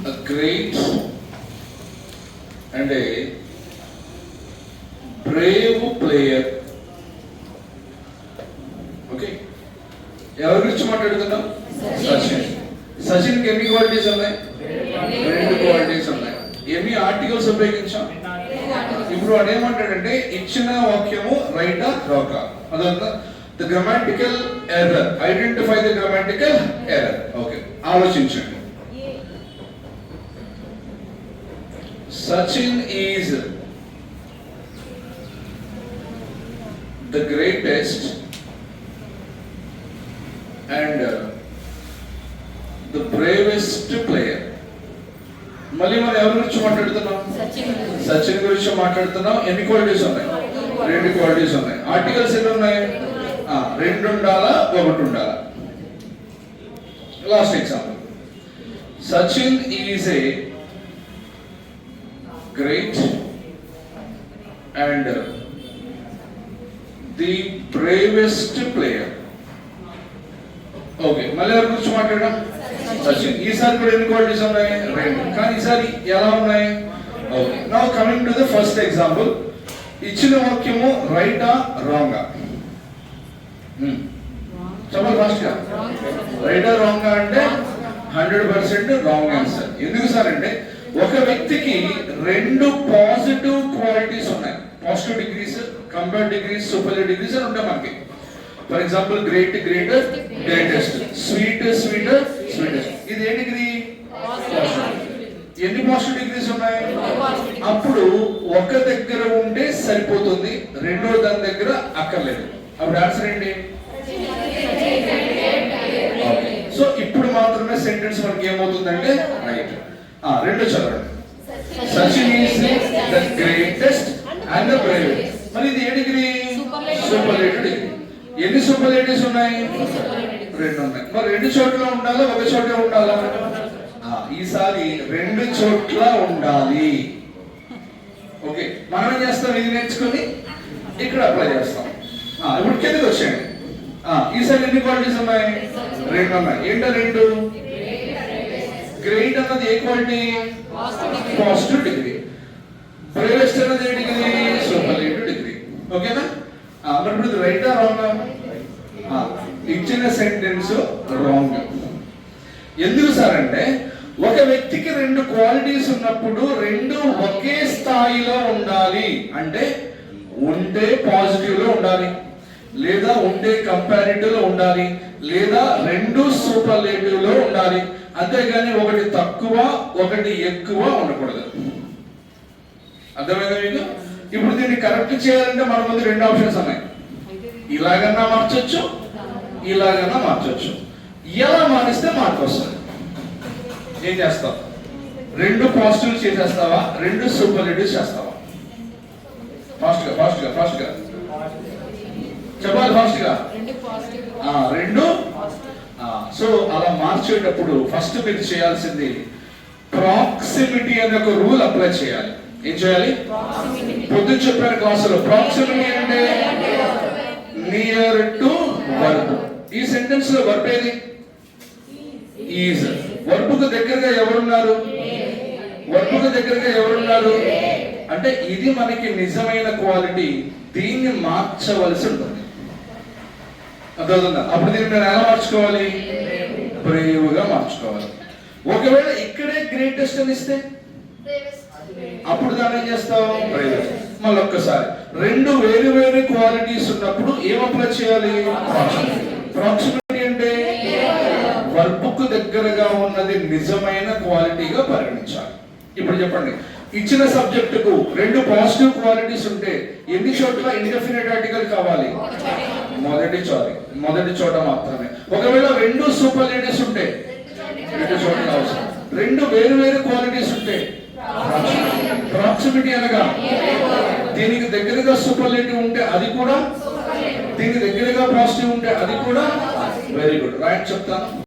a great and a brave player. Okay, ఎవరి గురించి మాట్లాడుతున్నాం? సచిన్. సచిన్కి ఎన్ని క్వాలిటీస్ ఉన్నాయి? 2 క్వాలిటీస్ ఉన్నాయి. ఎన్ని ఆర్టికల్స్ ఉపయోగించాం? ఇప్పుడు వాడు ఏమంటాడంటే ఇచ్చిన వాక్యము రైటా రాంగా, అదంతా the grammatical error, identify the grammatical error. Okay, ఆలోచించండి. Sachin is the greatest and the bravest player. మళ్ళీ మనం ఎవరి గురించి మాట్లాడుతున్నాం? సచిన్ గురించి మాట్లాడుతున్నాం. ఎన్ని క్వాలిటీస్ ఉన్నాయి? 2 క్వాలిటీస్ ఉన్నాయి. ఆర్టికల్స్ ఎన్ని ఉన్నాయి? 2 ఉండాలా, 1 ఉండాలా. Last example, Sachin is a great and the bravest player. Okay, మళ్ళీ ఎవరి గురించి మాట్లాడడం? సచిన్. ఈసారి కూడా ఎన్ని క్వాలిటీస్ ఉన్నాయి? 2. కానీ ఈసారి ఎలా ఉన్నాయి? Okay, now coming to the first example. ఇచ్చిన వాక్యము రైటా రాంగా? చెప్పాలి ఫాస్ట్ గా. రైటా రాంగా అంటే 100% రాంగ్ ఆన్సర్. ఎందుకు సార్ అంటే ఒక వ్యక్తికి 2 పాజిటివ్ క్వాలిటీస్ ఉన్నాయి. Positive degrees, compare degrees, superlative degrees అని ఉంటాయి మనకి. For example great, greater, greatest, sweet, sweeter, sweetest. ఇది ఏ డిగ్రీ? ఎన్ని పాజిటివ్ డిగ్రీస్ ఉన్నాయి? అప్పుడు ఒక దగ్గర ఉంటే సరిపోతుంది, రెండో దాని దగ్గర అక్కర్లేదు. అప్పుడు ఆన్సర్ ఏంటి? సో ఇప్పుడు మాత్రమే సెంటెన్స్ మనకి ఏమవుతుందంటే రైట్. 2 చదవండి. Sachin is the greatest and the bravest. మరి ఇది ఏ డిగ్రీ? Superlative degree. ఎన్ని సూపర్లేటివ్స్ ఉన్నాయి? 2 ఉన్నాయి. మరి 2 చోట్ల ఉండాలా, 1 చోటే ఉండాలా? ఈసారి 2 చోట్ల ఉండాలి. ఓకే, మనం ఏం చేస్తాం? ఇది నేర్చుకొని ఇక్కడ అప్లై చేస్తాం. ఇప్పుడు కిందకి వచ్చేయండి. ఈసారి ఎన్ని క్వాలిటీస్ ఉన్నాయి? 2 ఉన్నాయి. ఏంటో 2? గ్రేట్ అన్నది ఏ క్వాలిటీ? Positive degree. బ్రేవెస్ట్ అన్నది ఏ డిగ్రీ? Superlative degree. ఓకేనా? మరి ఇప్పుడు రైటా రాంగా? ఇచ్చిన సెంటెన్స్ రాంగ్. ఎందుకు సార్ అంటే ఒక వ్యక్తికి 2 క్వాలిటీస్ ఉన్నప్పుడు 2 ఒకే స్థాయిలో ఉండాలి. అంటే ఉంటే పాజిటివ్ లో ఉండాలి, లేదా ఉంటే కంపారిటివ్ లో ఉండాలి, లేదా 2 సూపర్లేటివ్ లో ఉండాలి. అంతేగాని ఒకటి తక్కువ, ఒకటి ఎక్కువ ఉండకూడదు. అర్థమైందా మీకు? ఇప్పుడు దీన్ని కరెక్ట్ చేయాలంటే మన ముందు 2 ఆప్షన్స్ ఉన్నాయి. ఇలాగన్నా మార్చొచ్చు, ఇలాగన్నా మార్చొచ్చు. ఎలా మారిస్తే మార్పు వస్తుంది? ఏం చేస్తావు? 2 పాజిటివ్ చేసేస్తావా, 2 సూపర్లేటివ్ చేస్తావా? ఫాస్ట్ గా ఫాస్ట్ గా ఫాస్ట్ గా చెప్పాలి. ఫాస్ట్ గా 2. సో అలా మార్చేటప్పుడు ఫస్ట్ మీరు చేయాల్సింది ప్రాక్సిమిటీ అనే ఒక రూల్ అప్లై చేయాలి. ఏం చేయాలి? పొద్దున చెప్పారు క్లాసులో. ప్రాక్సిమిటీ అంటే నియర్ టు వర్బ్. ఈ సెంటెన్స్ లో వర్బ్ ఏది? ఈజ్. వర్బ్కు దగ్గరగా ఎవరున్నారు? వర్బ్కు దగ్గరగా ఎవరున్నారు? అంటే ఇది మనకి నిజమైన క్వాలిటీ. దీన్ని మార్చవలసి ఉంటుంది. అర్థమవుతుందా? అప్పుడు దీన్ని నేను ఎలా మార్చుకోవాలి? బ్రేవ్ గా మార్చుకోవాలి. ఒకవేళ ఇక్కడే గ్రేటెస్ట్ అని ఇస్తే అప్పుడు దాన్ని ఏం చేస్తావు? మళ్ళీ ఒక్కసారి 2 వేరు వేరు క్వాలిటీస్ ఉన్నప్పుడు ఏం అప్లై చేయాలి? ప్రాక్సిమిటీ అంటే వర్బ్కు దగ్గరగా ఉన్నది నిజమైన క్వాలిటీగా పరిగణించాలి. ఇప్పుడు చెప్పండి, ఇచ్చిన సబ్జెక్టుకు 2 పాజిటివ్ క్వాలిటీస్ ఉంటే ఎన్ని చోట్ల ఇండెఫినిట్ ఆర్టికల్ కావాలి? మొదటి చోట మాత్రమే. ఒకవేళ 2 సూపర్లేటివ్స్ ఉంటే 2 చోట్ల అవసరం. 2 వేరు వేరు క్వాలిటీస్ ఉంటే ప్రాక్సిమిటీ అనగా దీనికి దగ్గరగా సూపర్లేటివ్ ఉంటే అది కూడా, దీనికి దగ్గరగా పాజిటివ్ ఉంటే అది కూడా. Very good. రైట్ చెప్తాను.